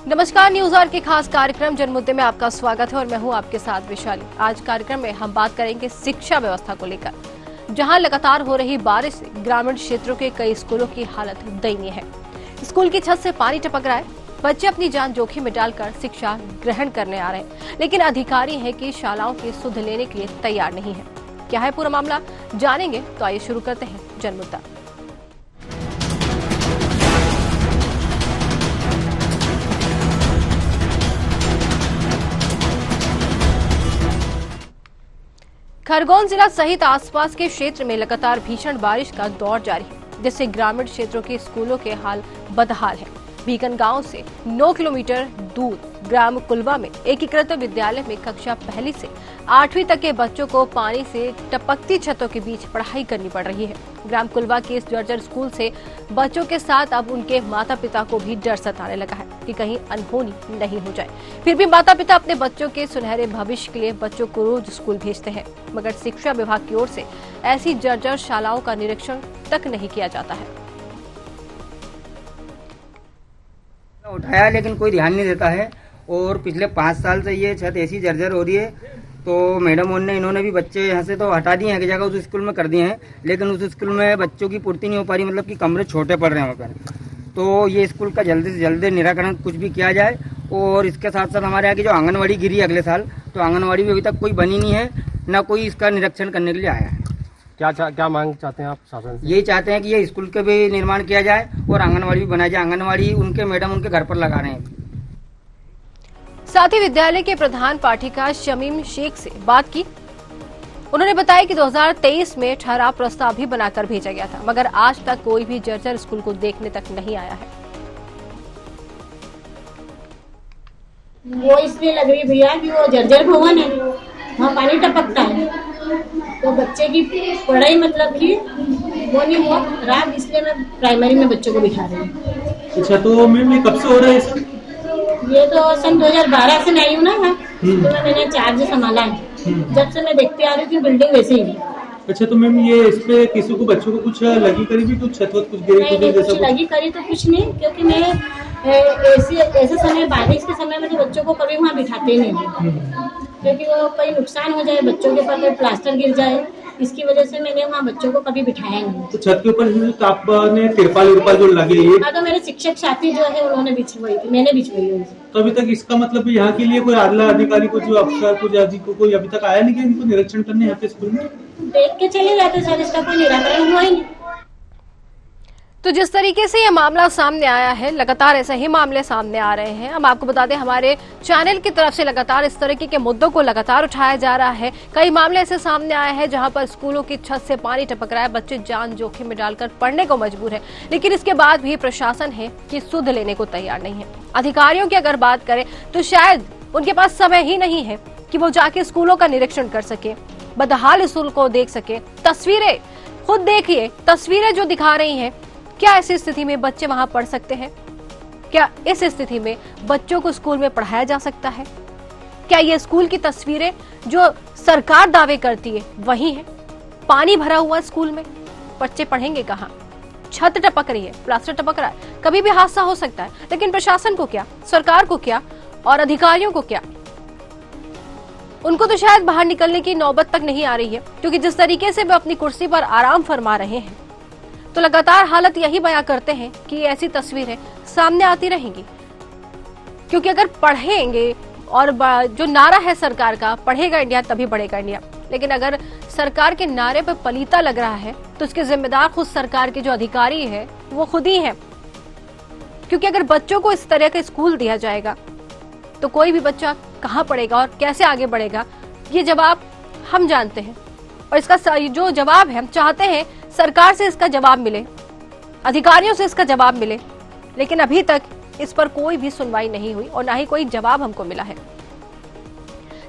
नमस्कार, news our के खास कार्यक्रम जनमुद्दे में आपका स्वागत है और मैं हूं आपके साथ विशाली। आज कार्यक्रम में हम बात करेंगे शिक्षा व्यवस्था को लेकर, जहां लगातार हो रही बारिश से ग्रामीण क्षेत्रों के कई स्कूलों की हालत दयनीय है। स्कूल की छत से पानी टपक रहा है, बच्चे अपनी जान जोखिम में डालकर शिक्षा ग्रहण करने आ रहे हैं, लेकिन अधिकारी हैं कि शालाओं की सुध लेने के लिए तैयार नहीं है। क्या है पूरा मामला, जानेंगे। तो आइए शुरू करते हैं जनमुद्दा। खरगोन जिला सहित आसपास के क्षेत्र में लगातार भीषण बारिश का दौर जारी है, जिससे ग्रामीण क्षेत्रों के स्कूलों के हाल बदहाल है। भीकन गांव से 9 किलोमीटर दूर ग्राम कुलवा में एकीकृत विद्यालय में कक्षा 1 से 8वीं तक के बच्चों को पानी से टपकती छतों के बीच पढ़ाई करनी पड़ रही है। ग्राम कुलवा के इस जर्जर स्कूल से बच्चों के साथ अब उनके माता पिता को भी डर सताने लगा है कि कहीं अनहोनी नहीं हो जाए। फिर भी माता पिता अपने बच्चों के सुनहरे भविष्य के लिए बच्चों को रोज स्कूल भेजते हैं, मगर शिक्षा विभाग की ओर से ऐसी जर्जर शालाओं का निरीक्षण तक नहीं किया जाता है। उठाया लेकिन कोई ध्यान नहीं देता है और पिछले 5 साल से ये छत ऐसी जर्जर हो रही है। तो मैडम इन्होंने भी बच्चे यहाँ से तो हटा दिए हैं कि जगह उस स्कूल में कर दिए हैं, लेकिन उस स्कूल में बच्चों की पूर्ति नहीं हो पा रही, मतलब कि कमरे छोटे पड़ रहे हैं वहाँ पर। तो ये स्कूल का जल्दी से जल्दी निराकरण कुछ भी किया जाए। और इसके साथ साथ हमारे यहाँ की जो आंगनबाड़ी गिरी अगले साल, तो आंगनबाड़ी भी अभी तक कोई बनी नहीं है, न कोई इसका निरीक्षण करने के लिए आया है। क्या मांग चाहते हैं आप शासन से? यही चाहते हैं कि ये स्कूल के भी निर्माण किया जाए और आंगनबाड़ी भी बनाई जाए। आंगनबाड़ी उनके मैडम उनके घर पर लगा रहे हैं। साथ ही विद्यालय के प्रधान पाठिका शमीम शेख से बात की। उन्होंने बताया कि 2023 में ठहराव प्रस्ताव भी बनाकर भेजा गया था, मगर आज तक कोई भी जर्जर स्कूल को देखने तक नहीं आया है। वो इसलिए लग रही भैया कि वो जर्जर भवन है, वहाँ पानी टपकता है, तो बच्चे की पढ़ाई मतलब कि वो नहीं हुआ खराब, इसलिए मैं प्राइमरी में बच्चों को बिठा रही हूँ। अच्छा, तो मैम ये कब से हो रहा है सर? ये तो सन 2012 से आई हूँ ना मैं, तो मैंने चार्ज संभाला है। जब से मैं देखती आ रही थी बिल्डिंग वैसे ही है। अच्छा, तो मैम ये इस पे किसी को बच्चों को कुछ लगी करी भी, कुछ छत कुछ गिरी कुछ लगी करी तो कुछ नहीं, क्योंकि मैं ऐसे समय बारिश के समय में तो बच्चों को कभी वहाँ बिठाते नहीं, क्योंकि वो कोई नुकसान हो जाए, बच्चों के ऊपर कोई प्लास्टर गिर जाए, इसकी वजह से मैंने वहाँ बच्चों को कभी बिठाया नहीं। तो छत के ऊपर आपने तिरपाल जो लगे है? हाँ, तो मेरे शिक्षक साथी जो है उन्होंने बिछवाई थी, मैंने बिछवाई है। तो अभी तक इसका मतलब यहाँ के लिए कोई आला अधिकारी को जो अफसर को कोई अभी तक आया नहीं कि इनको निरीक्षण करने यहाँ पे स्कूल में? देख के चले जाते सर, इसका कोई निराकरण हुआ ही नहीं। तो जिस तरीके से ये मामला सामने आया है, लगातार ऐसे ही मामले सामने आ रहे हैं। हम आपको बता दें, हमारे चैनल की तरफ से लगातार इस तरीके के मुद्दों को लगातार उठाया जा रहा है। कई मामले ऐसे सामने आए हैं जहां पर स्कूलों की छत से पानी टपक रहा है, बच्चे जान जोखिम में डालकर पढ़ने को मजबूर है, लेकिन इसके बाद भी प्रशासन है कि सुध लेने को तैयार नहीं है। अधिकारियों की अगर बात करें तो शायद उनके पास समय ही नहीं है कि वो जाके स्कूलों का निरीक्षण कर सके, बदहाल स्कूल को देख सके। तस्वीरें खुद देखिए, तस्वीरें जो दिखा रही हैं, क्या ऐसी स्थिति में बच्चे वहां पढ़ सकते हैं? क्या इस स्थिति में बच्चों को स्कूल में पढ़ाया जा सकता है? क्या ये स्कूल की तस्वीरें जो सरकार दावे करती है वही है? पानी भरा हुआ स्कूल में बच्चे पढ़ेंगे कहां? छत टपक रही है, प्लास्टर टपक रहा है, कभी भी हादसा हो सकता है, लेकिन प्रशासन को क्या, सरकार को क्या और अधिकारियों को क्या? उनको तो शायद बाहर निकलने की नौबत तक नहीं आ रही है, क्योंकि जिस तरीके से वे अपनी कुर्सी पर आराम फरमा रहे हैं, तो लगातार हालत यही बयां करते हैं कि ऐसी तस्वीरें सामने आती रहेंगी। क्योंकि अगर पढ़ेंगे, और जो नारा है सरकार का, पढ़ेगा इंडिया तभी बढ़ेगा इंडिया, लेकिन अगर सरकार के नारे पर पलीता लग रहा है तो उसके जिम्मेदार खुद सरकार के जो अधिकारी है वो खुद ही है। क्योंकि अगर बच्चों को इस तरह का स्कूल दिया जाएगा तो कोई भी बच्चा कहाँ पढ़ेगा और कैसे आगे बढ़ेगा, ये जवाब हम जानते हैं। और इसका जो जवाब है, हम चाहते हैं सरकार से इसका जवाब मिले, अधिकारियों से इसका जवाब मिले, लेकिन अभी तक इस पर कोई भी सुनवाई नहीं हुई और ना ही कोई जवाब हमको मिला है।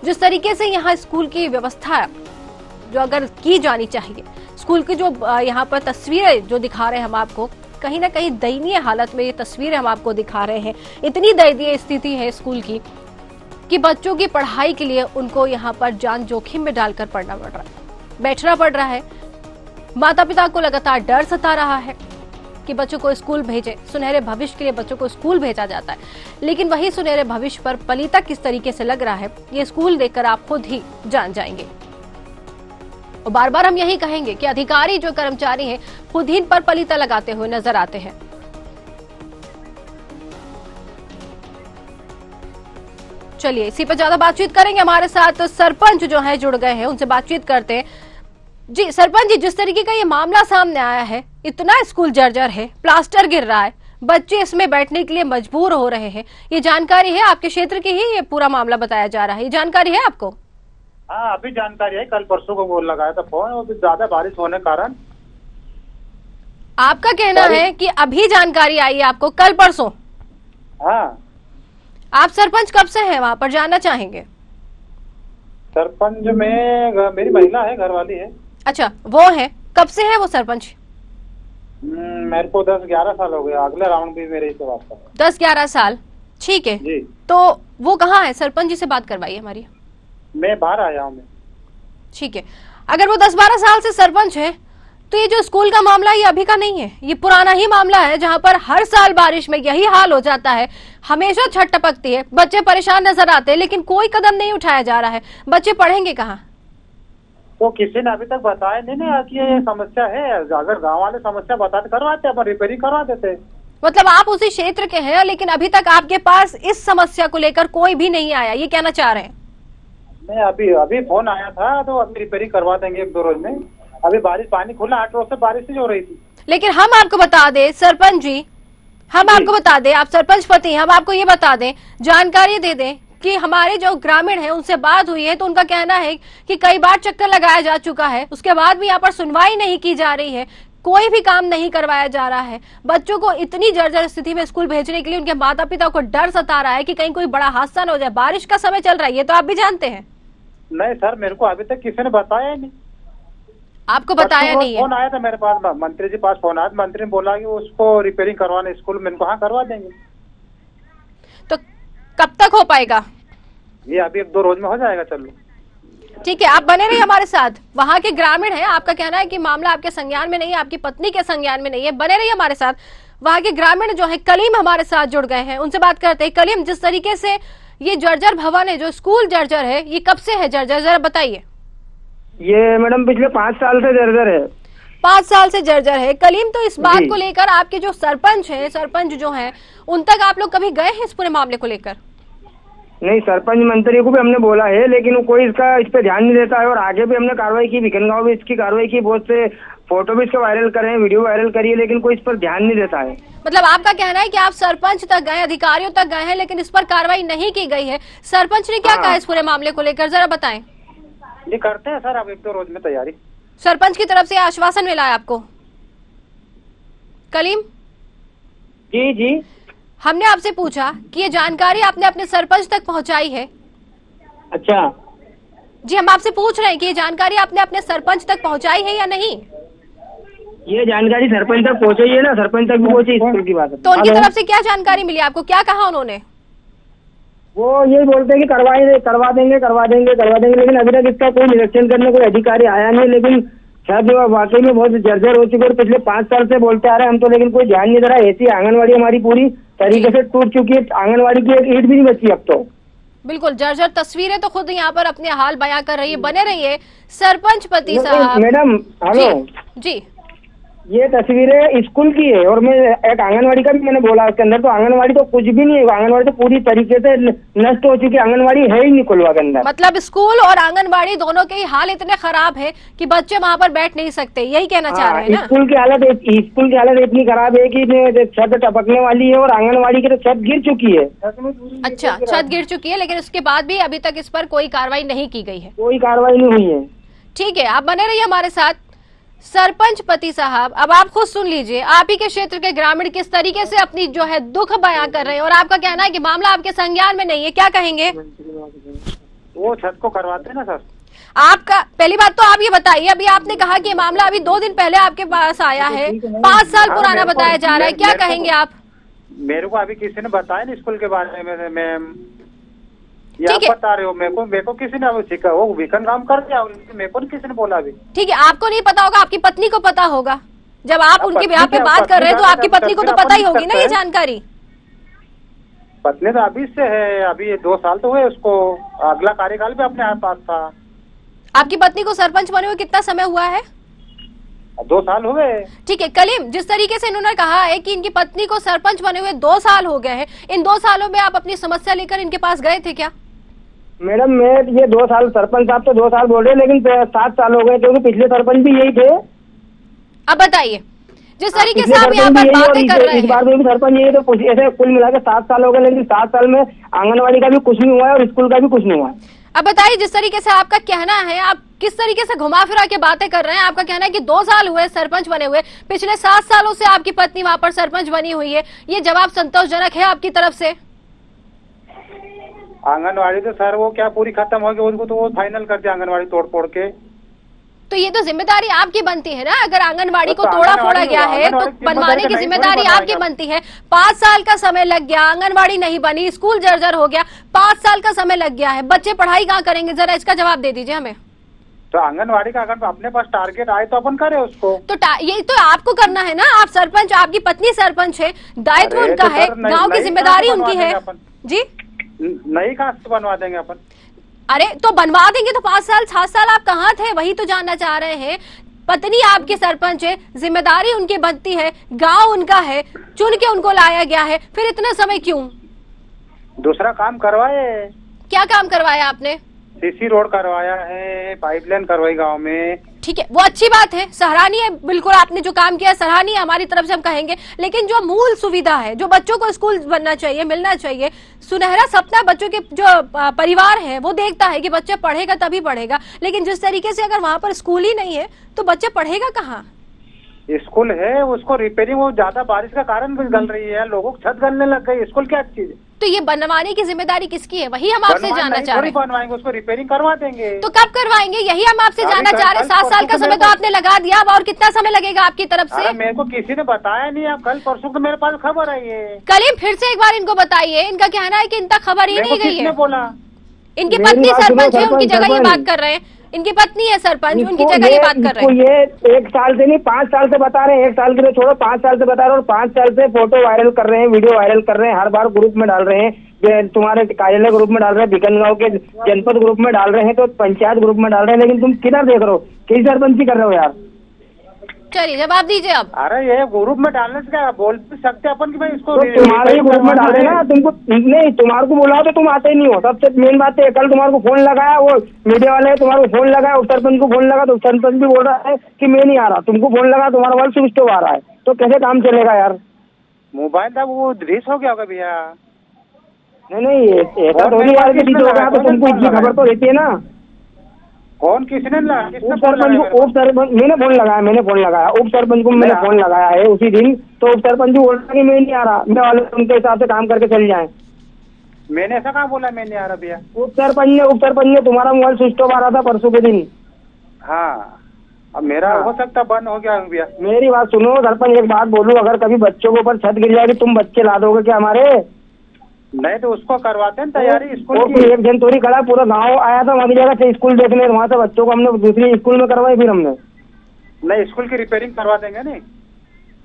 जिस तरीके से यहाँ स्कूल की व्यवस्था जो अगर की जानी चाहिए, स्कूल की जो यहाँ पर तस्वीरें जो दिखा रहे हैं हम आपको, कहीं ना कहीं दयनीय हालत में ये तस्वीरें हम आपको दिखा रहे हैं। इतनी दयनीय स्थिति है स्कूल की कि बच्चों की पढ़ाई के लिए उनको यहाँ पर जान जोखिम में डालकर पढ़ना पड़ रहा है, बैठना पड़ रहा है। माता पिता को लगातार डर सता रहा है कि बच्चों को स्कूल भेजें, सुनहरे भविष्य के लिए बच्चों को स्कूल भेजा जाता है, लेकिन वही सुनहरे भविष्य पर पलीता किस तरीके से लग रहा है ये स्कूल देखकर आप खुद ही जान जाएंगे। और बार बार हम यही कहेंगे कि अधिकारी जो कर्मचारी हैं खुद ही इन पर पलीता लगाते हुए नजर आते हैं। चलिए इसी पर ज्यादा बातचीत करेंगे, हमारे साथ सरपंच जो है जुड़ गए हैं, उनसे बातचीत करते हैं। जी सरपंच जी, जिस तरीके का ये मामला सामने आया है, इतना स्कूल जर्जर है, प्लास्टर गिर रहा है, बच्चे इसमें बैठने के लिए मजबूर हो रहे हैं, ये जानकारी है आपके क्षेत्र की ही? ये पूरा मामला बताया जा रहा है, ये जानकारी है आपको? हाँ अभी जानकारी है, कल परसों को बोल लगाया था फोन, और ज्यादा बारिश होने के कारण। आपका कहना है कि अभी जानकारी आई है आपको, कल परसों? हाँ। आप सरपंच कब से हैं वहाँ पर, जानना चाहेंगे? सरपंच में मेरी महिला है, घर वाली है। अच्छा वो है, कब से है वो सरपंच? मेरे को 10-11 साल हो गए, अगले राउंड भी मेरे से बात कर। 10-11 साल, ठीक है जी। तो वो कहाँ है? सरपंच जी से बात करवाइए हमारी। मैं बाहर आया हूँ। ठीक है, अगर वो 10-12 साल से सरपंच है तो ये जो स्कूल का मामला ये अभी का नहीं है, ये पुराना ही मामला है, जहां पर हर साल बारिश में यही हाल हो जाता है, हमेशा छत टपकती है, बच्चे परेशान नजर आते हैं, लेकिन कोई कदम नहीं उठाया जा रहा है। बच्चे पढ़ेंगे कहाँ? तो किसी ने अभी तक बताया नहीं ना कि ये समस्या है। अगर गांव वाले समस्या बताते करवाते, अपन रिपेयरिंग करवा देते। मतलब आप उसी क्षेत्र के हैं, लेकिन अभी तक आपके पास इस समस्या को लेकर कोई भी नहीं आया, ये कहना चाह रहे हैं? नहीं, अभी फोन आया था, तो अभी रिपेयरिंग करवा देंगे 1-2 रोज में। अभी बारिश, पानी खुला 8 रोज से बारिश ही हो रही थी। लेकिन हम आपको बता दें सरपंच जी, हम आपको बता दें, आप सरपंच पति हैं, हम आपको ये बता दें, जानकारी दे दें कि हमारे जो ग्रामीण हैं उनसे बात हुई है, तो उनका कहना है कि कई बार चक्कर लगाया जा चुका है, उसके बाद भी यहाँ पर सुनवाई नहीं की जा रही है, कोई भी काम नहीं करवाया जा रहा है। बच्चों को इतनी जर्जर स्थिति में स्कूल भेजने के लिए उनके माता पिता को डर सता रहा है कि कहीं कोई बड़ा हादसा न हो जाए। बारिश का समय चल रहा है, ये तो आप भी जानते हैं। नहीं सर, मेरे को अभी तक किसी ने बताया ही नहीं। आपको बताया नहीं है? फोन आया था मेरे पास, मंत्री जी पास फोन आया, मंत्री ने बोला कि उसको रिपेयरिंग करवाने स्कूल में। हाँ करवा देंगे। तो कब तक हो पाएगा? ये अभी 1-2 रोज में हो जाएगा। चलो ठीक है, आप बने रहिए हमारे साथ। वहाँ के ग्रामीण हैं, आपका कहना है कि मामला आपके संज्ञान में नहीं है, आपकी पत्नी के संज्ञान में नहीं है, बने रहिए हमारे साथ। वहाँ के ग्रामीण जो है कलीम हमारे साथ जुड़ गए हैं, उनसे बात करते हैं। कलीम, जिस तरीके से ये जर्जर भवन है, जो स्कूल जर्जर है, ये कब से है जर्जर, जरा बताइए। ये मैडम पिछले 5 साल से जर्जर है। 5 साल से जर्जर है। कलीम, तो इस बात को लेकर आपके जो सरपंच हैं, सरपंच जो हैं, उन तक आप लोग कभी गए हैं इस पूरे मामले को लेकर? नहीं, सरपंच मंत्री को भी हमने बोला है, लेकिन कोई इस पे ध्यान नहीं देता है। और आगे भी हमने कार्रवाई की, भिकनगांव भी इसकी कार्रवाई की, बहुत से फोटो भी इसके वायरल करे हैं, वीडियो वायरल करी है, लेकिन कोई इस पर ध्यान नहीं देता है। मतलब आपका कहना है कि आप सरपंच तक गए, अधिकारियों तक गए हैं, लेकिन इस पर कार्रवाई नहीं की गई है। सरपंच ने क्या कहा इस पूरे मामले को लेकर, जरा बताएं। ये करते हैं सर, अब 1-2 रोज में तैयारी। सरपंच की तरफ से आश्वासन मिला है आपको? कलीम जी जी, हमने आपसे पूछा कि ये जानकारी आपने अपने सरपंच तक पहुंचाई है? अच्छा जी, हम आपसे पूछ रहे हैं कि ये जानकारी आपने अपने सरपंच तक पहुंचाई है या नहीं? ये जानकारी सरपंच तक पहुंची है ना, सरपंच तक भी पहुंची स्कूल की बात है। तो उनकी तरफ से क्या जानकारी मिली आपको, क्या कहा उन्होंने? वो यही बोलते हैं कि करवा देंगे, लेकिन अभी तक इसका कोई निरीक्षण करने कोई अधिकारी आया नहीं। लेकिन शायद वाकई में बहुत जर्जर हो चुके और पिछले 5 साल से बोलते आ रहे हैं हम तो, लेकिन कोई ध्यान नहीं दे रहा है। ऐसी आंगनवाड़ी हमारी पूरी तरीके से टूट चुकी है, आंगनवाड़ी की एक ईंट भी नहीं बची अब तो। बिल्कुल जर्जर तस्वीरें तो खुद यहाँ पर अपने हाल बयां कर रही है। बने रहिए सरपंच पति साहब। मैडम हेलो जी, ये तस्वीरें स्कूल की है, और मैं एक आंगनवाड़ी का भी मैंने बोला उसके अंदर, तो आंगनवाड़ी तो कुछ भी नहीं है, आंगनवाड़ी तो पूरी तरीके से नष्ट हो चुकी है, आंगनवाड़ी है ही नहीं कुलवा के अंदर। मतलब स्कूल और आंगनवाड़ी दोनों के ही हाल इतने खराब है कि बच्चे वहाँ पर बैठ नहीं सकते, यही कहना चाह रहे हैं ना? स्कूल की हालत इतनी खराब है कि छत टपकने वाली है, और आंगनवाड़ी की तो छत गिर चुकी है। अच्छा, छत गिर चुकी है, लेकिन उसके बाद भी अभी तक इस पर कोई कार्रवाई नहीं की गई है? कोई कार्रवाई नहीं हुई है। ठीक है, आप बने रहिए हमारे साथ। सरपंच पति साहब, अब आप खुद सुन लीजिए, आप ही के क्षेत्र के ग्रामीण किस तरीके से अपनी जो है दुख बयां कर रहे हैं, और आपका कहना है कि मामला आपके संज्ञान में नहीं है, क्या कहेंगे? वो छत को करवाते हैं ना सर। आपका पहली बात तो आप ये बताइए, अभी आपने कहा कि मामला अभी 2 दिन पहले आपके पास आया है, 5 साल पुराना बताया जा रहा है, क्या कहेंगे आप? मेरे को अभी किसी ने बताया नहीं स्कूल के बारे में, मैं आप बता रहे हो मेरे को किसी ने वो वीकन काम कर दिया, मेरे को किसी ने बोला अभी। ठीक है, आपको नहीं पता होगा, आपकी पत्नी को पता होगा। जब आप उनके बिहाफ पे बात कर रहे हैं तो आपकी पत्नी को तो पता ही होगी ना ये जानकारी। पत्नी तो अभी से है, अभी 2 साल तो हुए उसको, अगला कार्यकाल भी अपने पास था। आपकी पत्नी को सरपंच बने हुए कितना समय हुआ है? 2 साल हुए। ठीक है कलीम, जिस तरीके से इन्होंने कहा है कि इनकी पत्नी को सरपंच बने हुए 2 साल हो गए हैं, इन 2 सालों में आप अपनी समस्या लेकर इनके पास गए थे क्या? मैडम मैं ये 2 साल, सरपंच साहब तो 2 साल बोल रहे हैं, लेकिन 7 साल हो गए क्योंकि पिछले सरपंच भी यही थे। अब बताइए, जिस तरीके से आप यहाँ पर बातें कर रहे हैं, इस बार में भी सरपंच यही, तो ऐसे कुल मिला के 7 साल हो गए, लेकिन 7 साल में आंगनबाड़ी का भी कुछ नहीं हुआ है और स्कूल का भी कुछ नहीं हुआ है। अब बताइए, जिस तरीके से आपका कहना है, आप किस तरीके से घुमा फिरा के बातें कर रहे हैं। आपका कहना है कि 2 साल हुए सरपंच बने हुए, पिछले 7 सालों से आपकी पत्नी वहां पर सरपंच बनी हुई है, ये जवाब संतोषजनक है आपकी तरफ से? आंगनवाड़ी तो सर वो क्या पूरी खत्म हो गई, उनको तो वो फाइनल कर दिया आंगनवाड़ी तोड़ फोड़ के। तो ये तो जिम्मेदारी आपकी बनती है ना, अगर आंगनबाड़ी को तोड़ा फोड़ा गया है तो बनवाने की जिम्मेदारी आपकी बनती है। 5 साल का समय लग गया, आंगनबाड़ी नहीं बनी, स्कूल जर्जर हो गया, 5 साल का समय लग गया है, बच्चे पढ़ाई कहाँ करेंगे? जरा इसका जवाब दे दीजिए हमें। तो आंगनवाड़ी का अगर अपने पास टारगेट आए तो अपन करे उसको। तो ये तो आपको करना है ना, आप सरपंच, आपकी पत्नी सरपंच है, दायित्व उनका है, गाँव की जिम्मेदारी उनकी है जी। नई कहाँ से बनवा देंगे अपन? अरे तो बनवा देंगे, तो 5 साल 7 साल आप कहाँ थे, वही तो जानना चाह रहे हैं। पत्नी आपकी सरपंच है, जिम्मेदारी उनकी बनती है, गांव उनका है, चुन के उनको लाया गया है, फिर इतना समय क्यों? दूसरा काम करवाए। क्या काम करवाया आपने? सीसी रोड करवाया है, पाइपलाइन करवाई गांव में। ठीक है, वो अच्छी बात है, सराहनीय है, बिल्कुल आपने जो काम किया सराहनीय, हमारी तरफ से हम कहेंगे। लेकिन जो मूल सुविधा है, जो बच्चों को स्कूल बनना चाहिए, मिलना चाहिए, सुनहरा सपना बच्चों के जो परिवार है वो देखता है कि बच्चा पढ़ेगा तभी पढ़ेगा, लेकिन जिस तरीके से अगर वहाँ पर स्कूल ही नहीं है तो बच्चा पढ़ेगा कहाँ? स्कूल है, उसको रिपेयरिंग, वो ज्यादा बारिश का कारण भी गल रही है, लोगों को छत गलने लग गई, स्कूल क्या चीज है? तो ये बनवाने की जिम्मेदारी किसकी है, वही हम आपसे जानना चाह रहे हैं। बनवाएंगे उसको, रिपेयरिंग करवा देंगे। तो कब करवाएंगे, यही हम आपसे जानना चाह रहे हैं। 7 साल का समय तो आपने लगा दिया, अब और कितना समय लगेगा आपकी तरफ से? मेरे को किसी ने बताया नहीं, अब कल परसों तो मेरे पास खबर आई है। कलीम फिर से एक बार इनको बताइए, इनका कहना है कि इनका खबर ही नहीं गई है। बोला इनकी पत्नी सरपंच है, उनकी जगह ये बात कर रहे हैं, इनकी पत्नी है सरपंच, उनकी जगह ये बात कर रहे हैं। ये 1 साल से नहीं 5 साल से बता रहे हैं, 1 साल के लिए छोड़ो, 5 साल से बता रहे हैं, और 5 साल से फोटो वायरल कर रहे हैं, वीडियो वायरल कर रहे हैं, हर बार ग्रुप में डाल रहे हैं, तुम्हारे कार्यालय ग्रुप में डाल रहे हैं, बिकनगांव के जनपद ग्रुप में डाल रहे हैं, तो पंचायत ग्रुप में डाल रहे हैं, लेकिन तुम किधर देख रहे हो, किस सरपंची कर रहे हो यार? चलिए जवाब दीजिए अब। अरे ये ग्रुप में डालने से क्या बोल सकते अपन कि भाई इसको, तो तुम्हारे ही ग्रुप में डाल रहे ना, तुमको नहीं, तुम्हारे को बोला तो तुम आते ही नहीं हो। सबसे मेन बात है, कल तुम्हारे को फोन लगाया, वो मीडिया वाले तुम्हारे को फोन लगाया, उप सरपंच को फोन लगा, तो उप सरपंच भी बोल रहा है कि मैं नहीं आ रहा, तुमको फोन लगा, तुम्हारा मोबाइल स्विच ऑफ आ रहा है, तो कैसे काम चलेगा यार? मोबाइल था वो डिस हो गया होगा भैया। नहीं ऐसा थोड़ी यार कि डिस हो गया, तो तुमको इतनी खबर तो रहती है ना। कौन किसने उप सरपंच को, उप सरपंच मैंने फोन लगाया, उप सरपंच को मैंने फोन लगाया है उसी दिन, तो उप सरपंच भी बोल रहा कि मैं नहीं आ रहा, मैं वाले उनके हिसाब से काम करके चल जाए। मैंने ऐसा कहाँ बोला मैं नहीं आ रहा भैया? उप सरपंच ने तुम्हारा मोबाइल स्विच ऑफ आ रहा था परसों के दिन। हाँ, अब मेरा हो सकता बंद हो गया भैया। मेरी बात सुनो सरपंच, एक बात बोलूं, अगर कभी बच्चों के ऊपर छत गिर जाएगी, तुम बच्चे ला दोगे क्या हमारे? नहीं तो उसको करवाते हैं तैयारी स्कूल की। एक जन थोड़ी खड़ा, पूरा गांव आया था वहाँ की जगह से स्कूल देखने, वहाँ से बच्चों को हमने दूसरी स्कूल में करवाई, फिर हमने नहीं स्कूल की रिपेयरिंग करवा देंगे। नहीं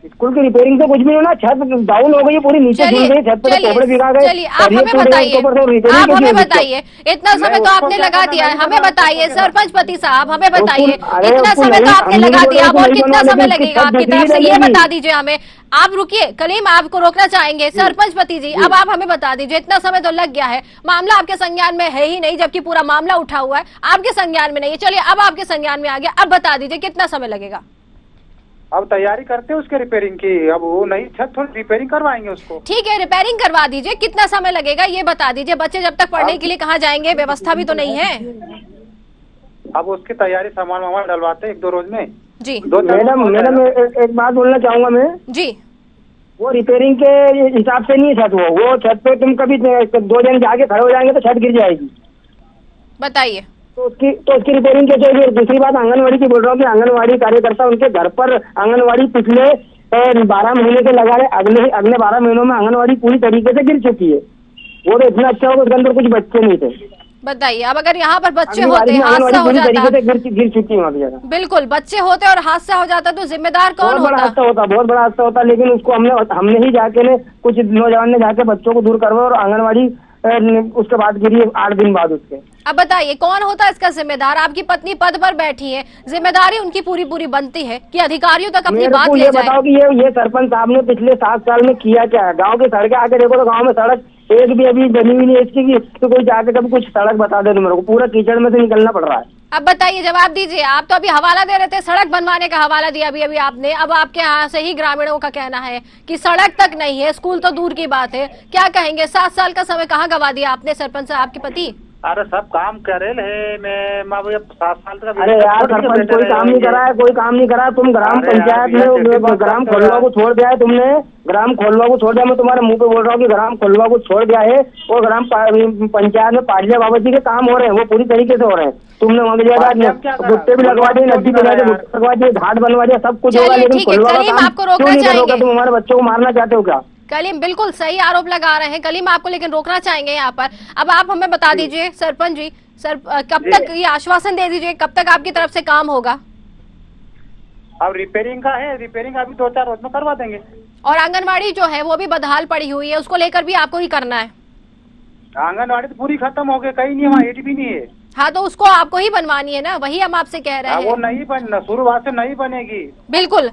स्कूल की रिपेयरिंग तो कुछ भी हो ना, छत डाउन हो गई पूरी, नीचे गिर गई, छत पे कपड़े भिगा गए। चलिए आप हमें बताइए, इतना समय तो आपने लगा दिया है, हमें बताइए सरपंच पति साहब, हमें बताइए इतना समय तो आपने लगा दिया, अब और कितना समय लगेगा आपकी तरफ से, ये बता दीजिए हमें। आप रुकिए कलीम, आपको रोकना चाहेंगे। सरपंच पति जी, अब आप हमें बता दीजिए, इतना समय तो लग गया है, मामला आपके संज्ञान में है ही नहीं, जबकि पूरा मामला उठा हुआ है, आपके संज्ञान में नहीं है। चलिए अब आपके संज्ञान में आ गया, अब बता दीजिए कितना समय लगेगा? अब तैयारी करते हैं उसके रिपेयरिंग की, अब वो नई छत थोड़ी रिपेयरिंग करवाएंगे उसको। ठीक है, रिपेयरिंग करवा दीजिए, कितना समय लगेगा ये बता दीजिए। बच्चे जब तक पढ़ने के लिए कहाँ जाएंगे, व्यवस्था भी तो नहीं है। अब उसकी तैयारी सामान वामान डलवाते हैं 1-2 रोज में जी। मैडम एक बात बोलना चाहूंगा मैं जी। वो रिपेयरिंग के हिसाब से नहीं छत, वो छत पे तुम कभी 2 जन जाके खड़े हो जाएंगे तो छत गिर जाएगी। बताइए। तो उसकी रिपेयरिंग कैसे होगी? दूसरी बात आंगनवाड़ी की बोल रहा हूँ कि आंगनवाड़ी कार्यकर्ता उनके घर पर, आंगनवाड़ी पिछले 12 महीने के लगा रहे, अगले 12 महीनों में आंगनवाड़ी पूरी तरीके से गिर चुकी है। वो तो इतना अच्छा होगा, उसके अंदर कुछ बच्चे नहीं थे। बताइए, अब अगर यहाँ पर बच्चे अगली बारी होते, में हादसा आंगनबाड़ी हो पूरी जाता, तरीके से गिर चुकी है वहाँ की जगह। बिल्कुल बच्चे होते और हादसा हो जाता तो जिम्मेदार कौन बहुत बड़ा होता? हादसा होता, बहुत बड़ा हादसा होता, लेकिन उसको हमने ही जाके ने कुछ नौजवान ने जाके बच्चों को दूर करवाया और आंगनबाड़ी उसके बाद गिरी 8 दिन बाद उसके। अब बताइए कौन होता है इसका जिम्मेदार? आपकी पत्नी पद पर बैठी है, जिम्मेदारी उनकी पूरी पूरी बनती है कि अधिकारियों तक अपनी मेरे बात को ले ये जाए। बताओ कि ये सरपंच साहब ने पिछले 7 साल में किया क्या है? गांव की सड़कें आके देखो तो गांव में सड़क एक भी अभी बनी हुई नहीं है इसकी, तो कोई जाके कभी कुछ सड़क बता दे। मेरे को पूरा कीचड़ में से निकलना पड़ रहा है। अब बताइए, जवाब दीजिए। आप तो अभी हवाला दे रहे थे, सड़क बनवाने का हवाला दिया अभी आपने। अब आपके यहाँ से ही ग्रामीणों का कहना है कि सड़क तक नहीं है, स्कूल तो दूर की बात है। क्या कहेंगे? 7 साल का समय कहाँ गवा दिया आपने सरपंच साहब, आपके पति? अरे सब काम करेल है, मैं 7 साल का। अरे यार सरपंच कोई काम नहीं करा है, कोई काम नहीं करा। तुम ग्राम पंचायत में ग्राम खोलवा को छोड़ दिया है, तुमने ग्राम खोलवा को छोड़ दिया। मैं तुम्हारे मुंह पे बोल रहा हूँ कि ग्राम खोलवा को छोड़ दिया है और ग्राम पंचायत में पाटिया बाबा जी के काम हो रहे हैं, वो पूरी तरीके से हो रहे हैं। तुमने वहाँ जगह भुट्टे भी लगवा दिए, नदी पे जाके भुट्टे लगवा दिए, घाट बनवा दिया, सब कुछ होगा, लेकिन खोलवा का काम क्यों नहीं करोगे? तुम हमारे बच्चों को मारना चाहते हो क्या? कलीम बिल्कुल सही आरोप लगा रहे हैं। कलीम आपको लेकिन रोकना चाहेंगे यहाँ पर। अब आप हमें बता दीजिए सरपंच जी, कब तक ये आश्वासन दे दीजिए, कब तक आपकी तरफ से काम होगा? अब रिपेयरिंग का है, रिपेयरिंग अभी 2-4 रोज में करवा देंगे। और आंगनबाड़ी जो है वो भी बदहाल पड़ी हुई है, उसको लेकर भी आपको ही करना है। आंगनबाड़ी तो पूरी खत्म हो गई, कहीं नहीं, वहाँ ईंट भी नहीं है। हाँ तो उसको आपको ही बनवानी है ना, वही हम आपसे कह रहे हैं। वो नहीं बन, शुरुआत से नहीं बनेगी। बिल्कुल,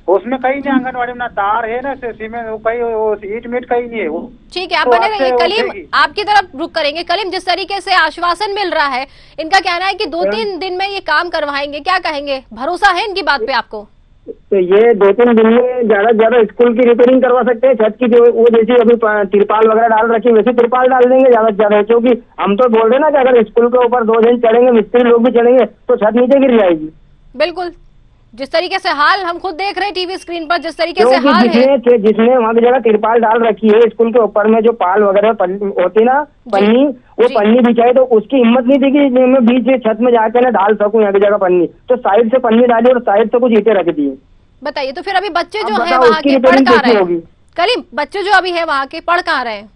उसमें कहीं नहीं, आंगनबाड़ी में ना तार है ना सीमेंट, कहीं ईट मीट कहीं नहीं है वो। ठीक है, आप बने रहिए। कलीम आपकी तरफ रुक करेंगे। कलीम, जिस तरीके से आश्वासन मिल रहा है, इनका कहना है कि 2-3 दिन में ये काम करवाएंगे, क्या कहेंगे? भरोसा है इनकी बात पे आपको? तो ये 2-3 दिन में ज्यादा से ज्यादा स्कूल की रिपेयरिंग करवा सकते हैं। छत की जो वो जैसी अभी तिरपाल वगैरह डाल रखी है वैसे तिरपाल डाल देंगे ज्यादा से ज्यादा, क्योंकि हम तो बोल रहे ना कि अगर स्कूल के ऊपर 2 दिन चढ़ेंगे, मिस्त्री लोग भी चढ़ेंगे तो छत नीचे गिर जाएगी। बिल्कुल, जिस तरीके से हाल हम खुद देख रहे हैं टीवी स्क्रीन पर, जिस तरीके से हाल है, जिसने वहाँ की जगह तिरपाल डाल रखी है स्कूल के ऊपर में जो पाल वगैरह होती ना पन्नी, वो पन्नी बिछाई तो उसकी हिम्मत नहीं थी कि मैं बीच छत में जाकर ना डाल सकूं यहाँ की जगह पन्नी, तो साइड से पन्नी डाली और साइड से कुछ ईंटें रख दी। बताइए, तो फिर अभी बच्चे जो है वहाँ के पढ़ कहाँ रहे हैं? कलीम, बच्चे जो अभी है वहाँ के पढ़ कहाँ रहे हैं?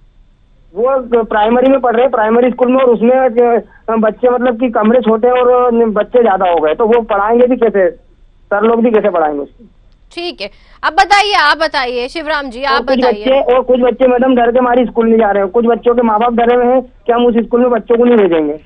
वो प्राइमरी में पढ़ रहे हैं, प्राइमरी स्कूल में, और उसमें बच्चे मतलब कि कमरे छोटे और बच्चे ज्यादा हो गए, तो वो पढ़ाएंगे भी कैसे? सर लोग भी कैसे पढ़ाएंगे उसको? ठीक है, अब बताइए, आप बताइए शिवराम जी, आप बताइए। और कुछ बच्चे मैडम डर के मारे स्कूल नहीं जा रहे हैं, कुछ बच्चों के माँ बाप डरे हुए हैं कि हम उस स्कूल में बच्चों को नहीं भेजेंगे।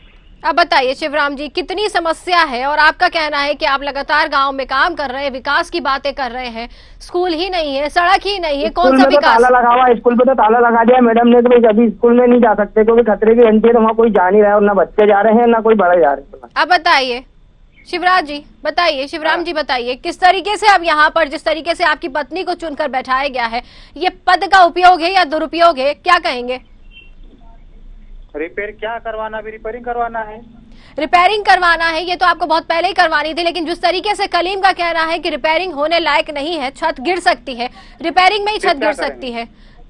अब बताइए शिवराम जी, कितनी समस्या है और आपका कहना है कि आप लगातार गांव में काम कर रहे हैं, विकास की बातें कर रहे हैं, स्कूल ही नहीं है, सड़क ही नहीं है, कौन सा विकास? ताला लगा हुआ, स्कूल पे तो ताला लगा दिया मैडम ने कि अभी स्कूल में नहीं जा सकते क्योंकि खतरे की घंटी है, तो वहाँ कोई जा नहीं रहा है और ना बच्चे जा रहे हैं ना कोई बड़े जा रहे हैं। अब बताइए शिवराज जी, बताइए शिवराम जी, बताइए किस तरीके से अब यहाँ पर जिस तरीके से आपकी पत्नी को चुनकर बैठाया गया है, ये पद का उपयोग है या दुरुपयोग है, क्या कहेंगे? रिपेयर क्या करवाना, अभी रिपेयरिंग करवाना है। रिपेयरिंग करवाना है, ये तो आपको बहुत पहले ही करवानी थी, लेकिन जिस तरीके से कलीम का कहना है कि रिपेयरिंग होने लायक नहीं है, छत गिर सकती है, रिपेयरिंग में ही छत गिर सकती है,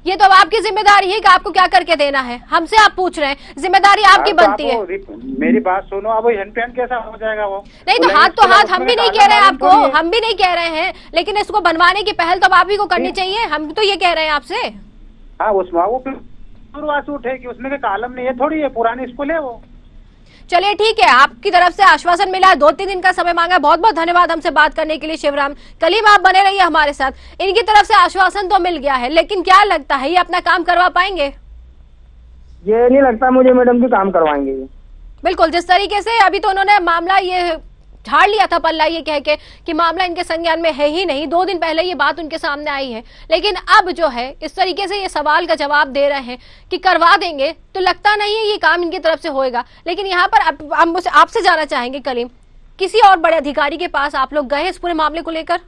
ये तो अब आपकी जिम्मेदारी है कि आपको क्या करके देना है। हमसे आप पूछ रहे हैं, जिम्मेदारी आपकी बनती है। मेरी बात सुनो, अब हैंड पैन कैसा हो जाएगा वो? नहीं तो हाथ हम भी नहीं कह रहे हैं आपको, हम भी नहीं कह रहे हैं, लेकिन इसको बनवाने की पहल तो आप ही को करनी चाहिए, हम तो ये कह रहे हैं आपसे। हाँ, उसमें वो शुरुआत उठेगी, उसमें के कालम नहीं है, थोड़ी है, पुरानी स्कूल है वो। चलिए ठीक है, आपकी तरफ से आश्वासन मिला है, 2-3 दिन का समय मांगा, बहुत बहुत धन्यवाद हमसे बात करने के लिए शिवराम। कलीम, आप बने रहिए हमारे साथ। इनकी तरफ से आश्वासन तो मिल गया है, लेकिन क्या लगता है ये अपना काम करवा पाएंगे? ये नहीं लगता मुझे मैडम की काम करवाएंगे। बिल्कुल, जिस तरीके से अभी तो उन्होंने मामला ये झाड़ लिया था पल्ला ये कह के कि मामला इनके संज्ञान में है ही नहीं, 2 दिन पहले ये बात उनके सामने आई है, लेकिन अब जो है इस तरीके से ये सवाल का जवाब दे रहे हैं कि करवा देंगे, तो लगता नहीं है ये काम इनकी तरफ से होएगा। लेकिन यहाँ पर हम आपसे जाना चाहेंगे कलीम, किसी और बड़े अधिकारी के पास आप लोग गए इस पूरे मामले को लेकर?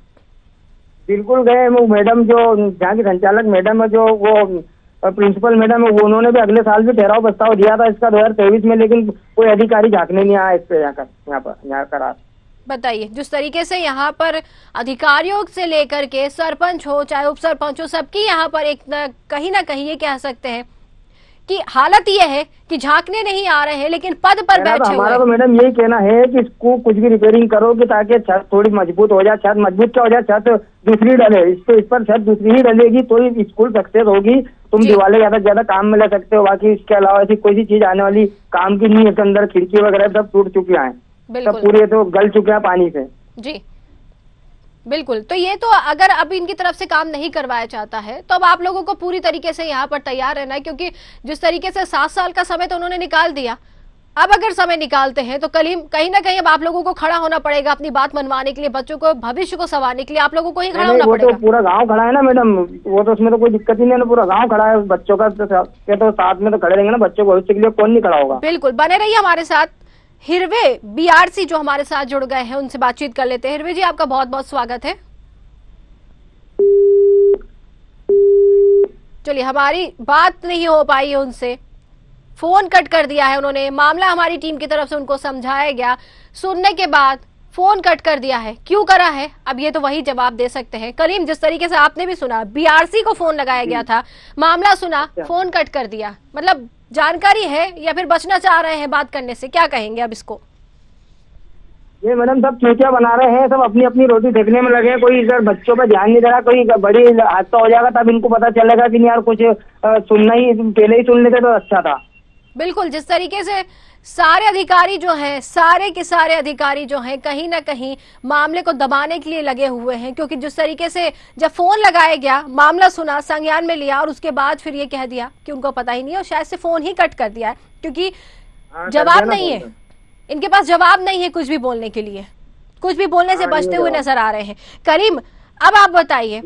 बिल्कुल गए, वो मैडम जो जहाँ की संचालक मैडम है, जो वो प्रिंसिपल मैडम है, वो उन्होंने भी अगले साल भी ठहराव प्रस्ताव दिया था इसका 2023 में, लेकिन कोई अधिकारी झांकने नहीं आया इस पे यहाँ पर। बताइए, जिस तरीके से यहाँ पर अधिकारियों से लेकर के सरपंच हो चाहे उप सरपंच हो, सबकी यहाँ पर एक कहीं ना कहीं ये कह सकते हैं कि हालत ये है कि झांकने नहीं आ रहे हैं लेकिन पद पर बैठे हुए हमारा हैं। तो मैडम यही कहना है कि इसको कुछ भी रिपेयरिंग करो कि ताकि छत थोड़ी मजबूत हो जाए। छत मजबूत क्या हो जाए, छत दूसरी डले, इस पर छत दूसरी ही डलेगी तो ही स्कूल सक्सेस होगी। तुम जी। दीवारें ज्यादा से ज्यादा काम में ले सकते हो, बाकी इसके अलावा ऐसी कोई सी चीज आने वाली काम की नहीं है। इसके अंदर खिड़की वगैरह सब टूट चुकी हैं, सब बिल्कुल पूरे तो गल चुके हैं पानी से। जी बिल्कुल। तो ये तो अगर अब इनकी तरफ से काम नहीं करवाया जाता है तो अब आप लोगों को पूरी तरीके से यहाँ पर तैयार रहना है, क्योंकि जिस तरीके से 7 साल का समय तो उन्होंने निकाल दिया, अब अगर समय निकालते हैं तो कहीं ना कहीं अब आप लोगों को खड़ा होना पड़ेगा अपनी बात मनवाने के लिए, बच्चों को भविष्य को संवारने के लिए आप लोगों को ही खड़ा होना वो पड़ेगा। तो पूरा गांव खड़ा है ना मैडम, वो तो उसमें तो कोई दिक्कत ही नहीं है, पूरा गांव खड़ा है। बच्चों का तो साथ में तो खड़े रहेंगे ना, बच्चों के भविष्य के लिए कौन नहीं खड़ा होगा। बिल्कुल, बने रहिए हमारे साथ। हिरवे बीआरसी जो हमारे साथ जुड़ गए हैं उनसे बातचीत कर लेते हैं। हिरवे जी, आपका बहुत बहुत स्वागत है। चलिए, हमारी बात नहीं हो पाई है उनसे, फोन कट कर दिया है उन्होंने। मामला हमारी टीम की तरफ से उनको समझाया गया, सुनने के बाद फोन कट कर दिया है। क्यों करा है अब ये तो वही जवाब दे सकते हैं। करीम, जिस तरीके से आपने भी सुना, बीआरसी को फोन लगाया गया था, मामला सुना, फोन कट कर दिया, मतलब जानकारी है या फिर बचना चाह रहे हैं बात करने से, क्या कहेंगे अब इसको? ये मैडम सब चूतिया बना रहे हैं, सब अपनी अपनी रोटी देखने में लगे हैं। कोई इधर बच्चों पर ध्यान नहीं दे रहा, कोई बड़ी हादसा हो जाएगा तब इनको पता चलेगा कि नहीं यार कुछ सुनना ही पहले ही सुन लेते तो अच्छा था। बिल्कुल, जिस तरीके से सारे अधिकारी जो हैं, सारे के सारे अधिकारी जो हैं कहीं ना कहीं मामले को दबाने के लिए लगे हुए हैं, क्योंकि जिस तरीके से जब फोन लगाया गया, मामला सुना, संज्ञान में लिया और उसके बाद फिर ये कह दिया कि उनको पता ही नहीं है और शायद से फोन ही कट कर दिया है, क्योंकि जवाब नहीं है, इनके पास जवाब नहीं है कुछ भी बोलने के लिए, कुछ भी बोलने से बचते हुए नजर आ रहे हैं। करीम, अब आप बताइए,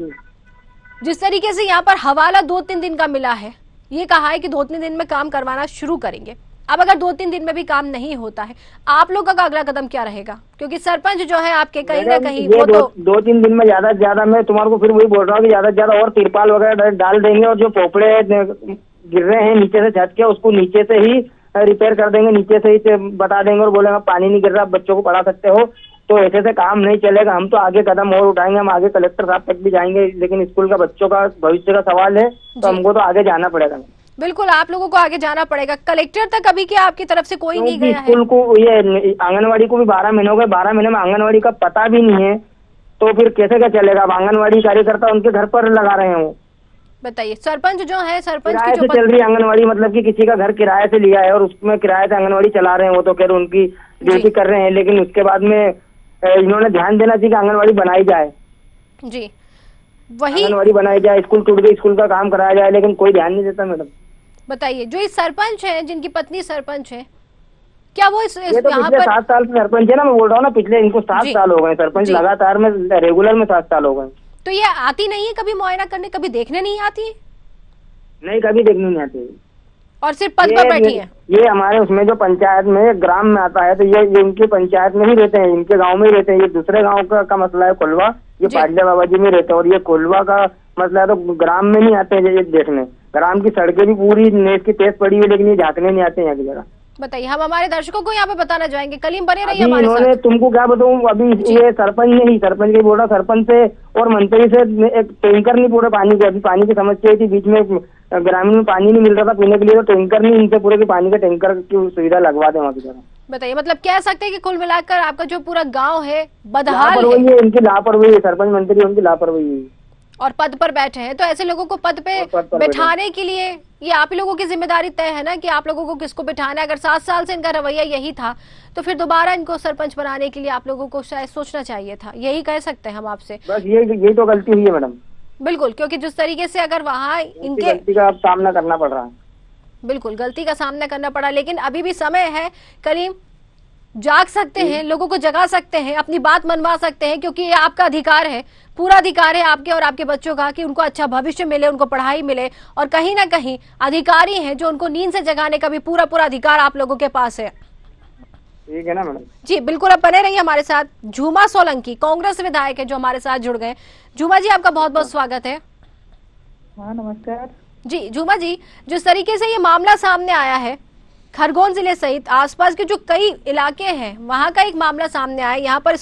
जिस तरीके से यहाँ पर हवाला 2-3 दिन का मिला है, ये कहा है कि 2-3 दिन में काम करवाना शुरू करेंगे। अब अगर 2-3 दिन में भी काम नहीं होता है, आप लोगों का अगला कदम क्या रहेगा? क्योंकि सरपंच जो है आपके कहीं ना कहीं वो तो 2-3 दिन में ज्यादा से ज्यादा, मैं तुम्हारे को फिर वही बोल रहा हूँ कि ज्यादा से ज्यादा और तिरपाल वगैरह डाल देंगे और जो पोपड़े गिर रहे हैं नीचे से छत के, उसको नीचे से ही रिपेयर कर देंगे, नीचे से ही बता देंगे और बोलेंगे पानी नहीं गिर रहा, बच्चों को पढ़ा सकते हो। तो ऐसे से काम नहीं चलेगा, हम तो आगे कदम और उठाएंगे, हम आगे कलेक्टर साहब तक भी जाएंगे, लेकिन स्कूल का बच्चों का भविष्य का सवाल है तो हमको तो आगे जाना पड़ेगा। बिल्कुल, आप लोगों को आगे जाना पड़ेगा। कलेक्टर तक अभी क्या आपकी तरफ से कोई नहीं गया है? स्कूल को, ये आंगनवाड़ी को भी 12 महीने हो गए, 12 महीने में आंगनवाड़ी का पता भी नहीं है, तो फिर कैसे क्या चलेगा? अब आंगनवाड़ी कार्यकर्ता उनके घर पर लगा रहे हैं। वो बताइए, सरपंच जो है, सरपंच किराए की से जो चल रही है आंगनवाड़ी, मतलब कि किसी का घर किराए से लिया है और उसमें किराए से आंगनवाड़ी चला रहे हैं, वो तो खैर उनकी ड्यूटी कर रहे हैं, लेकिन उसके बाद में इन्होंने ध्यान देना चाहिए कि आंगनवाड़ी बनाई जाए। जी, वही आंगनवाड़ी बनाई जाए, स्कूल टूट गई, स्कूल का काम कराया जाए, लेकिन कोई ध्यान नहीं देता। मैडम बताइए, जो इस सरपंच है, जिनकी पत्नी सरपंच है, क्या वो ये तो पिछले 7 साल से सरपंच है ना, मैं बोल रहा हूँ ना, पिछले इनको 7 साल हो गए सरपंच लगातार में, रेगुलर में 7 साल हो गए। तो ये आती नहीं है कभी मुआयना करने, कभी देखने नहीं आती है? नहीं, कभी देखने नहीं आती और सिर्फ पद पर बैठी है। ये हमारे उसमें जो पंचायत में ग्राम में आता है तो ये इनकी पंचायत में ही रहते हैं, इनके गांव में ही रहते हैं। ये दूसरे गांव का मसला है कोलवा, ये पाटले बाबा जी में रहते हैं, और ये कोलवा का मसला है तो ग्राम में नहीं आते हैं ये देखने। ग्राम की सड़कें भी पूरी नेट की तेज पड़ी हुई, लेकिन ये झांकने नहीं आते हैं यहाँ की जगह। बताइए, हम हमारे दर्शकों को यहाँ पे बताना चाहेंगे। कलीम, बने रहिए हमारे साथ। तुमको क्या बताऊँ, अभी ये सरपंच नहीं, सरपंच के बोल रहा, सरपंच से और मंत्री से एक टैंकर नहीं पूरे पानी के, अभी पानी की समस्या थी, बीच में ग्रामीण में पानी नहीं मिल रहा था पीने के लिए, तो टैंकर नहीं, इनसे पूरे के पानी के टैंकर की सुविधा लगवा दें वहाँ की जगह। बताइए, मतलब कह सकते हैं कि कुल मिलाकर आपका जो पूरा गाँव है बदहाल है। इनकी लापरवाही है, सरपंच मंत्री उनकी लापरवाही है और पद पर बैठे हैं, तो ऐसे लोगों को पद पे बैठाने के लिए ये आप ही लोगों की जिम्मेदारी तय है ना कि आप लोगों को किसको बैठाना है। अगर 7 साल से इनका रवैया यही था तो फिर दोबारा इनको सरपंच बनाने के लिए आप लोगों को शायद सोचना चाहिए था, यही कह सकते हैं हम आपसे। बस यही तो गलती हुई है मैडम। बिल्कुल, क्योंकि जिस तरीके से अगर वहाँ इनके गलती का सामना करना पड़ रहा है। बिल्कुल, गलती का सामना करना पड़ा, लेकिन अभी भी समय है। करीम, जाग सकते हैं, लोगों को जगा सकते हैं, अपनी बात मनवा सकते हैं, क्योंकि ये आपका अधिकार है, पूरा अधिकार है आपके और आपके बच्चों का कि उनको अच्छा भविष्य मिले, उनको पढ़ाई मिले, और कहीं ना कहीं अधिकारी हैं जो उनको नींद से जगाने का भी पूरा अधिकार आप लोगों के पास है। ठीक है ना मैडम? जी बिल्कुल, अब बने रहिए हमारे साथ। झूमा सोलंकी कांग्रेस विधायक है जो हमारे साथ जुड़ गए। झूमा जी, आपका बहुत बहुत स्वागत है। हाँ, नमस्कार जी। झूमा जी, जिस तरीके से ये मामला सामने आया है, खरगोन जिले सहित आसपास के जो कई इलाके हैं वहां का एक मामला सामने आया। यहाँ पर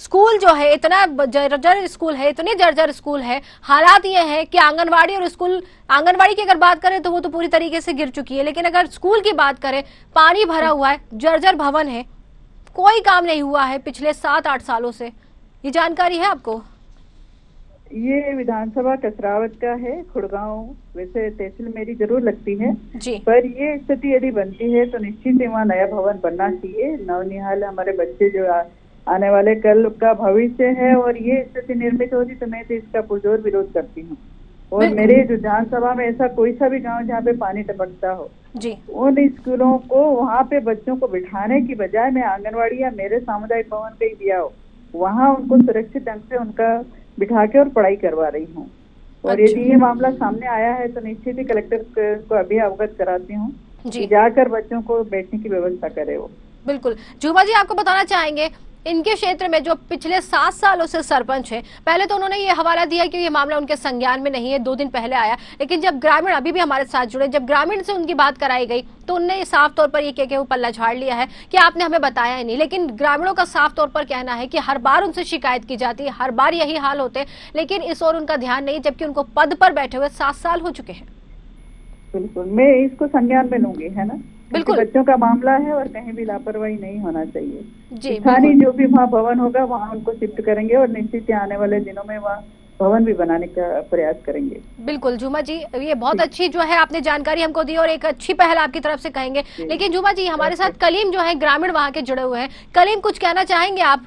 स्कूल जो है इतना जर्जर स्कूल है, इतने जर्जर स्कूल है, हालात ये है कि आंगनवाड़ी और स्कूल, आंगनवाड़ी की अगर बात करें तो वो तो पूरी तरीके से गिर चुकी है, लेकिन अगर स्कूल की बात करें, पानी भरा हुआ है, जर्जर भवन है, कोई काम नहीं हुआ है पिछले 7-8 सालों से। ये जानकारी है आपको? ये विधानसभा कसरावत का है, खुड़गांव। वैसे तहसील मेरी जरूर लगती है जी, पर ये स्थिति यदि बनती है तो निश्चित ही वहाँ नया भवन बनना चाहिए। नवनिहाल हमारे बच्चे जो आने वाले कल का भविष्य है, और ये स्थिति निर्मित होती तो मैं तो इसका पुरजोर विरोध करती हूँ। और मेरे विधानसभा में ऐसा कोई सा भी गांव जहाँ पे पानी टपकता हो जी, उन स्कूलों को वहाँ पे बच्चों को बिठाने की बजाय मैं आंगनवाड़ी या मेरे सामुदायिक भवन पे ही दिया हो, वहाँ उनको सुरक्षित ढंग से उनका बिठा के और पढ़ाई करवा रही हूँ। और अच्छा। यदि ये मामला सामने आया है तो निश्चित ही कलेक्टर को अभी अवगत कराती हूँ जी, कि जाकर बच्चों को बैठने की व्यवस्था करे वो। बिल्कुल। झूमा जी, आपको बताना चाहेंगे इनके क्षेत्र में जो पिछले 7 सालों से सरपंच है, पहले तो उन्होंने ये हवाला दिया कि ये मामला उनके संज्ञान में नहीं है, 2 दिन पहले आया, लेकिन जब ग्रामीण अभी भी हमारे साथ जुड़े, जब ग्रामीण से उनकी बात कराई गई तो उनने ये साफ तौर पर ये कह के वो पल्ला झाड़ लिया है कि आपने हमें बताया ही नहीं। लेकिन ग्रामीणों का साफ तौर पर कहना है कि हर बार उनसे शिकायत की जाती है, हर बार यही हाल होते हैं, लेकिन इस ओर उनका ध्यान नहीं, जबकि उनको पद पर बैठे हुए 7 साल हो चुके हैं। बिल्कुल, मैं इसको संज्ञान में लूंगी, है ना। बिल्कुल। बच्चों का मामला है और कहीं भी लापरवाही नहीं होना चाहिए। जी, स्थानीय जो भी वहाँ भवन होगा वहाँ उनको शिफ्ट करेंगे और निश्चित ही आने वाले दिनों में वहाँ भवन भी बनाने का प्रयास करेंगे। बिल्कुल झूमा जी, ये बहुत अच्छी जो है आपने जानकारी हमको दी और एक अच्छी पहल आपकी तरफ से कहेंगे। लेकिन झूमा जी, हमारे साथ कलीम जो है ग्रामीण वहाँ के जुड़े हुए हैं, कलीम कुछ कहना चाहेंगे आप?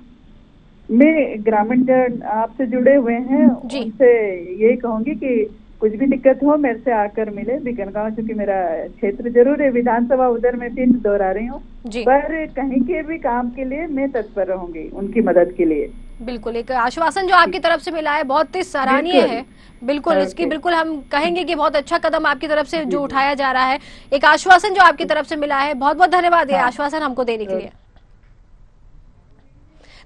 मैं ग्रामीण जो आपसे जुड़े हुए हैं जी। उनसे यही कहूंगी कि कुछ भी दिक्कत हो मेरे से आकर मिले। बिकनगांव चूंकि मेरा क्षेत्र जरूर है, विधानसभा उधर मैं फिर दोहरा रही हूँ, पर कहीं के भी काम के लिए मैं तत्पर रहूंगी उनकी मदद के लिए। बिल्कुल, एक आश्वासन जो आपकी तरफ से मिला है बहुत ही सराहनीय है। बिल्कुल, इसकी बिल्कुल हम कहेंगे कि बहुत अच्छा कदम आपकी तरफ से जो उठाया जा रहा है, एक आश्वासन जो आपकी तरफ से मिला है, बहुत बहुत धन्यवाद ये आश्वासन हमको देने के लिए।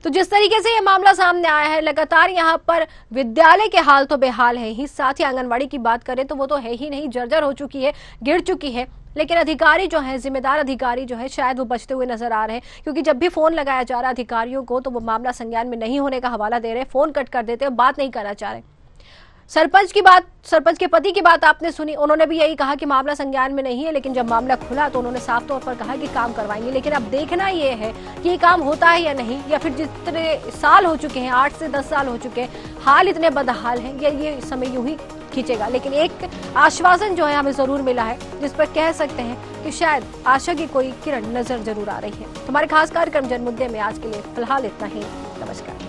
तो जिस तरीके से ये मामला सामने आया है, लगातार यहाँ पर विद्यालय के हाल तो बेहाल है ही, साथ ही आंगनवाड़ी की बात करें तो वो तो है ही नहीं, जर्जर हो चुकी है, गिर चुकी है। लेकिन अधिकारी जो है, जिम्मेदार अधिकारी जो है, शायद वो बचते हुए नजर आ रहे हैं, क्योंकि जब भी फोन लगाया जा रहा है अधिकारियों को तो वो मामला संज्ञान में नहीं होने का हवाला दे रहे हैं, फोन कट कर देते हैं, बात नहीं करना चाह रहे। सरपंच की बात, सरपंच के पति की बात आपने सुनी, उन्होंने भी यही कहा कि मामला संज्ञान में नहीं है, लेकिन जब मामला खुला तो उन्होंने साफ तौर पर कहा कि काम करवाएंगे। लेकिन अब देखना ये है कि ये काम होता है या नहीं, या फिर जितने साल हो चुके हैं, 8 से 10 साल हो चुके हैं, हाल इतने बदहाल हैं, ये समय यूं ही खींचेगा। लेकिन एक आश्वासन जो है हमें जरूर मिला है, जिस पर कह सकते हैं कि शायद आशा की कोई किरण नजर जरूर आ रही है। हमारे खास कार्यक्रम जनमुद्दे में आज के लिए फिलहाल इतना ही। नमस्कार।